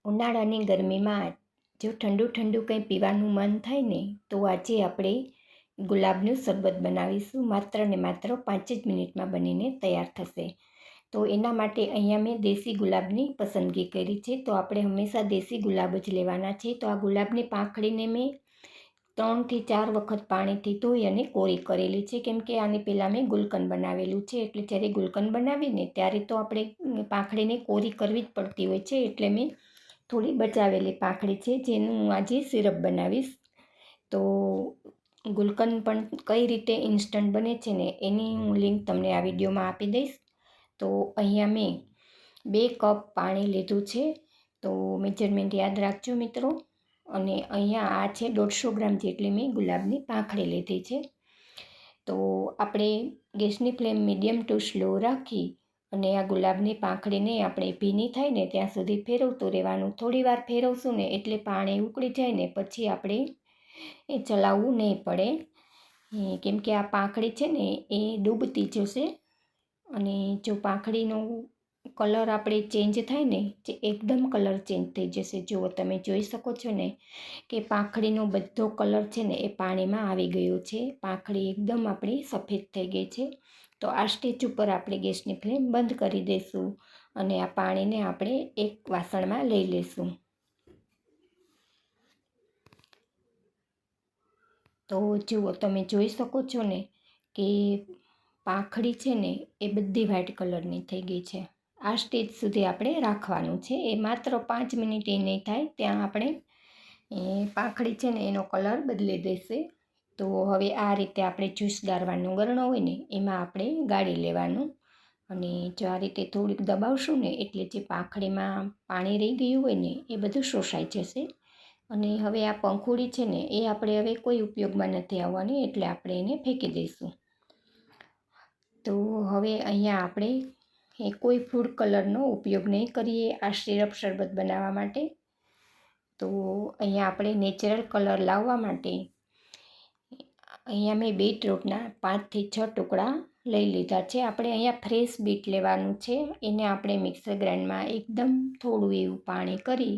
ઉનાળાની ગરમીમાં જો ઠંડુ ઠંડુ કંઈ પીવાનું મન થાય ને તો આજે આપણે ગુલાબનું શરબત બનાવીશું. માત્ર ને માત્ર 5 જ મિનિટમાં બનીને તૈયાર થશે. તો એના માટે અહીંયા મેં દેશી ગુલાબની પસંદગી કરી છે. તો આપણે હંમેશા દેશી ગુલાબ જ લેવાના છે. તો આ ગુલાબની પાંખડીને મેં 3 થી 4 વખત પાણીથી ધોઈ અને કોરી કરેલી છે, કેમ કે આની પહેલાં મેં ગુલકંદ બનાવેલું છે. એટલે જ્યારે ગુલકંદ બનાવીને ત્યારે તો આપણે પાંખડીને કોરી કરવી જ પડતી હોય છે. એટલે મેં થોડી બચાવેલી પાંખડી છે, જેનું હું આજે સિરપ બનાવીશ. તો ગુલકંદ પણ કઈ રીતે ઇન્સ્ટન્ટ બને છે ને એની હું લિંક તમને આ વિડીયોમાં આપી દઈશ. તો અહીંયા મેં 2 કપ પાણી લીધું છે. તો મેજરમેન્ટ યાદ રાખજો મિત્રો. અને અહીંયા આ છે 150 ગ્રામ જેટલી મેં ગુલાબની પાંખડી લીધી છે. તો આપણે ગેસની ફ્લેમ મીડિયમ ટુ સ્લો રાખી અને આ ગુલાબની પાંખડીને આપણે ભીની થાય ને ત્યાં સુધી ફેરવતું રહેવાનું. થોડી વાર ફેરવશું ને એટલે પાણી ઉકળી જાય ને પછી આપણે એ ચલાવવું નહીં પડે, કેમ કે આ પાંખડી છે ને એ ડૂબતી જશે. અને જો પાંખડીનો કલર આપણે ચેન્જ થાય ને જે એકદમ કલર ચેન્જ થઈ જશે. જુઓ તમે જોઈ શકો છો ને કે પાંખડીનો બધો કલર છે ને એ પાણીમાં આવી ગયો છે. પાંખડી એકદમ આપણી સફેદ થઈ ગઈ છે. તો આ સ્ટેજ ઉપર આપણે ગેસની ફ્લેમ બંધ કરી દઈશું અને આ પાણીને આપણે એક વાસણમાં લઈ લઈશું. તો જુઓ તમે જોઈ શકો છો ને કે પાંખડી છે ને એ બધી વ્હાઇટ કલરની થઈ ગઈ છે. આ સ્ટેજ સુધી આપણે રાખવાનું છે. એ માત્ર 5 મિનિટ એ નહીં થાય ત્યાં આપણે પાંખડી છે ને એનો કલર બદલી દેશે. તો હવે આ રીતે આપણે જ્યુસ ગાળવાનો ગરણો હોય ને એમાં આપણે ગાળી લેવાનું. અને જો આ રીતે થોડીક દબાવશું ને એટલે જે પાંખડીમાં પાણી રહી ગયું હોય ને એ બધું શોષાઈ જશે. અને હવે આ પંખુડી છે ને એ આપણે હવે કોઈ ઉપયોગમાં નથી આવવાની, એટલે આપણે એને ફેંકી દઈશું. તો હવે અહીંયા આપણે કોઈ ફૂડ કલરનો ઉપયોગ નહીં કરીએ આ સિરપ શરબત બનાવવા માટે. તો અહીંયા આપણે નેચરલ કલર લાવવા માટે અહીંયા મેં બીટરૂટના 5 થી 6 ટુકડા લઈ લીધા છે. આપણે અહીંયા ફ્રેશ બીટ લેવાનું છે. એને આપણે મિક્સર ગ્રાઇન્ડરમાં એકદમ થોડું એવું પાણી કરી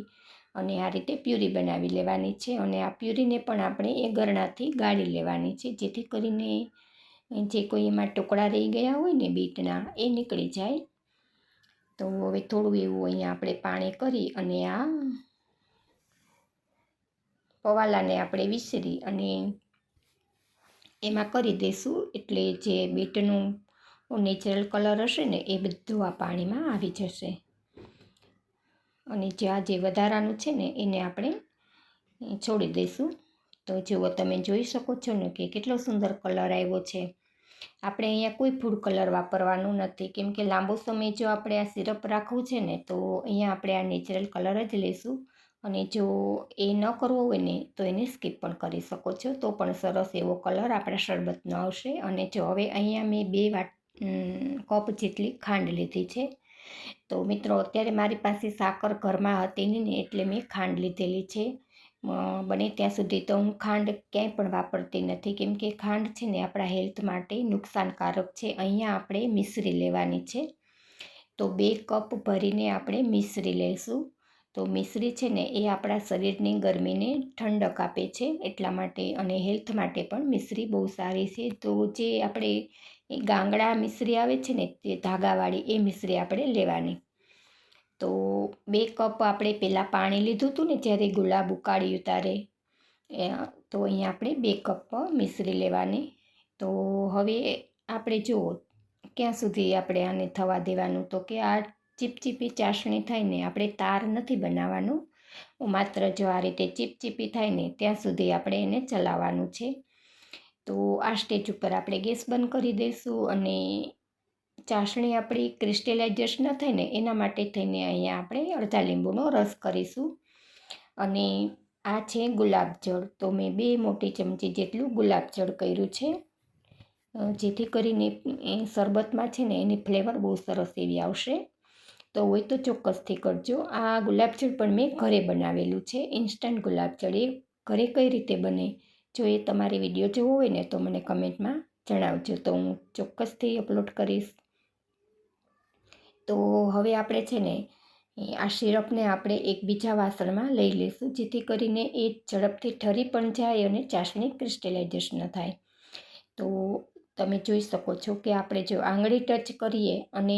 અને આ રીતે પ્યુરી બનાવી લેવાની છે. અને આ પ્યુરીને પણ આપણે એ ગરણાથી ગાળી લેવાની છે, જેથી કરીને જે કોઈ એમાં ટુકડા રહી ગયા હોય ને બીટના એ નીકળી જાય. તો હવે થોડું એવું અહીંયા આપણે પાણી કરી અને આ પવાલાને આપણે વિસરી અને એમાં કરી દઈશું. એટલે જે બીટનું નેચરલ કલર હશે ને એ બધું આ પાણીમાં આવી જશે. અને જે વધારાનું છે ને એને આપણે છોડી દઈશું. તો જુઓ તમે જોઈ શકો છો ને કે કેટલો સુંદર કલર આવ્યો છે. આપણે અહીંયા કોઈ ફૂડ કલર વાપરવાનું નથી, કેમ કે લાંબો સમય જો આપણે આ સિરપ રાખવું છે ને તો અહીંયા આપણે આ નેચરલ કલર જ લઈશું. અને જો એ ન કરવો હોય ને તો એને સ્કીપ પણ કરી શકો છો, તો પણ સરસ એવો કલર આપણા શરબતનો આવશે. અને જો હવે અહીંયા મેં 2 કપ જેટલી ખાંડ લીધી છે. તો મિત્રો અત્યારે મારી પાસે સાકર ઘરમાં હતી નહીં ને એટલે મેં ખાંડ લીધેલી છે. બને ત્યાં સુધી તો હું ખાંડ ક્યાંય પણ વાપરતી નથી, કેમ કે ખાંડ છે ને આપણા હેલ્થ માટે નુકસાનકારક છે. અહીંયા આપણે મિશ્રી લેવાની છે. તો 2 કપ ભરીને આપણે મિશ્રી લઈશું. તો મિશ્રી છે ને એ આપણા શરીરની ગરમીને ઠંડક આપે છે એટલા માટે, અને હેલ્થ માટે પણ મિશ્રી બહુ સારી છે. તો જે આપણે ગાંગડા મિશ્રી આવે છે ને તે ધાગાવાળી એ મિશ્રી આપણે લેવાની. તો 2 કપ આપણે પહેલાં પાણી લીધું હતું ને જ્યારે ગુલાબ ઉકાળ્યું ત્યારે, તો અહીંયા આપણે 2 કપ મિશ્રી લેવાની. તો હવે આપણે જુઓ ક્યાં સુધી આપણે આને થવા દેવાનું, તો કે આ ચીપચીપી ચાસણી થાય ને, આપણે તાર નથી બનાવવાનું, માત્ર જો આ રીતે ચીપચીપી થાય ને ત્યાં સુધી આપણે એને ચલાવવાનું છે. તો આ સ્ટેજ ઉપર આપણે ગેસ બંધ કરી દઈશું. અને ચાસણી આપણી ક્રિસ્ટલાઇઝેશ ન થાય ને એના માટે થઈને અહીંયા આપણે અડધા લીંબુનો રસ કરીશું. અને આ છે ગુલાબજળ. તો મેં 2 મોટી ચમચી જેટલું ગુલાબજળ કર્યું છે, જેથી કરીને એ શરબતમાં છે ને એની ફ્લેવર બહુ સરસ એવી આવશે. તો હોય તો ચોક્કસથી કરજો. આ ગુલાબજળ પણ મેં ઘરે બનાવેલું છે, ઇન્સ્ટન્ટ ગુલાબજળ. એ ઘરે કઈ રીતે બને જો એ તમારે વિડીયો જોવો હોય ને તો મને કમેન્ટમાં જણાવજો, તો હું ચોક્કસથી અપલોડ કરીશ. તો હવે આપણે છે ને આ સિરપને આપણે એક બીજા વાસણમાં લઈ લઈશું, જેથી કરીને એ ઝડપથી ઠરી પણ જાય અને ચાસણી ક્રિસ્ટલાઇઝેશન થાય. તો તમે જોઈ શકો છો કે આપણે જો આંગળી ટચ કરીએ અને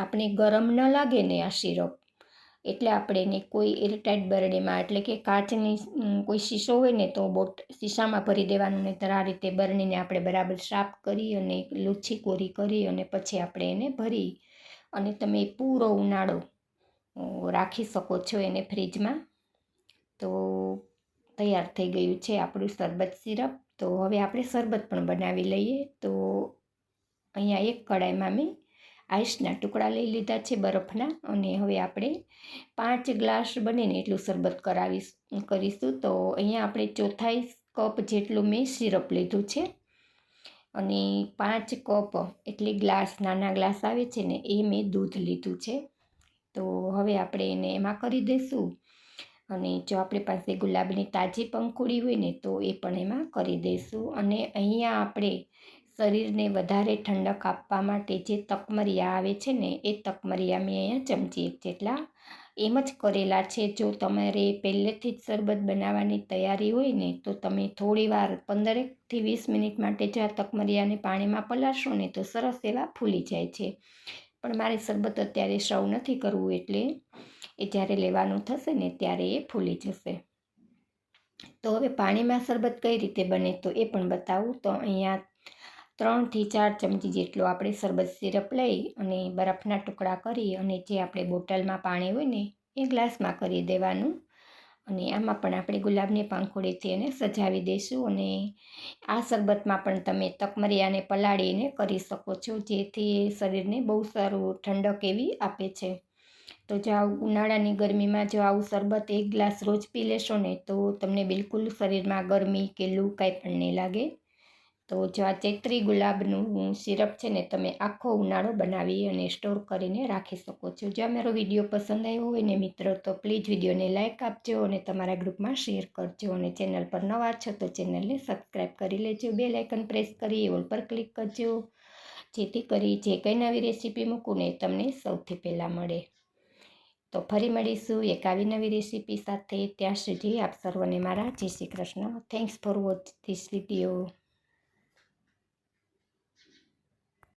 આપણે ગરમ ન લાગે ને આ સિરપ, એટલે આપણે એને કોઈ એરટાઇટ બરણીમાં, એટલે કે કાચની કોઈ શીશો હોય ને તો શીશામાં ભરી દેવાનું, નહીંતર આ રીતે બરણીને આપણે બરાબર સાફ કરી અને લૂછી કોરી કરી અને પછી આપણે એને ભરી અને તમે પૂરો ઉનાળો રાખી શકો છો એને ફ્રીજમાં. તો તૈયાર થઈ ગયું છે આપણું શરબત સિરપ. તો હવે આપણે શરબત પણ બનાવી લઈએ. તો અહીંયા એક કડાઈમાં મેં આઈસના ટુકડા લઈ લીધા છે બરફના, અને હવે આપણે 5 ગ્લાસ બને ને એટલું શરબત કરીશું. તો અહીંયા આપણે 1/4 કપ જેટલું મેં સિરપ લીધું છે અને 5 કપ એટલે ગ્લાસ, નાના ગ્લાસ આવે છે ને, એ મેં દૂધ લીધું છે. તો હવે આપણે એને એમાં કરી દઈશું. અને જો આપણી પાસે ગુલાબની તાજી પંખુડી હોય ને તો એ પણ એમાં કરી દઈશું. અને અહીંયા આપણે શરીરને વધારે ઠંડક આપવા માટે જે તકમરિયા આવે છે ને, એ તકમરિયા મેં અહીંયા ચમચી 1 જેટલા એમ જ કરેલા છે. જો તમારે પહેલેથી જ શરબત બનાવવાની તૈયારી હોય ને તો તમે થોડીવાર 15થી 20 મિનિટ માટે જો આ તકમરિયાને પાણીમાં પલાળશો ને તો સરસ એવા ફૂલી જાય છે. પણ મારે શરબત અત્યારે સર્વ નથી કરવું, એટલે એ જ્યારે લેવાનું થશે ને ત્યારે એ ફૂલી જશે. તો હવે પાણીમાં શરબત કઈ રીતે બને તો એ પણ બતાવું. તો અહીંયા 3થી 4 ચમચી જેટલો આપણે શરબત સિરપ લઈ અને બરફના ટુકડા કરી અને જે આપણે બોટલમાં પાણી હોય ને એ ગ્લાસમાં કરી દેવાનું. અને આમાં પણ આપણે ગુલાબની પાંખુડીથી એને સજાવી દઈશું. અને આ શરબતમાં પણ તમે તકમરિયાને પલાળીને કરી શકો છો, જેથી શરીરને બહુ સારું ઠંડક એવી આપે છે. તો જો ઉનાળાની ગરમીમાં જો આવું શરબત 1 ગ્લાસ રોજ પી લેશો ને તો તમને બિલકુલ શરીરમાં ગરમી કે લૂ કાંઈ પણ નહીં લાગે. તો જો આ ચૈત્રી ગુલાબનું સિરપ છે ને, તમે આખો ઉનાળો બનાવી અને સ્ટોર કરીને રાખી શકો છો. જો મારો વિડીયો પસંદ આવ્યો હોય ને મિત્રો, તો પ્લીઝ વિડીયોને લાઇક આપજો અને તમારા ગ્રુપમાં શેર કરજો. અને ચેનલ પર નવા છો તો ચેનલને સબસ્ક્રાઈબ કરી લેજો. બેલ આઇકન પ્રેસ કરી ઓલ પર ક્લિક કરજો, જેથી કરી જે કંઈ નવી રેસીપી મૂકું ને તમને સૌથી પહેલાં મળે. તો ફરી મળીશું એક આવી નવી રેસીપી સાથે. ત્યાં સુધી આપ સર્વને મારા જય Shri Krishna. Thanks for watch this video.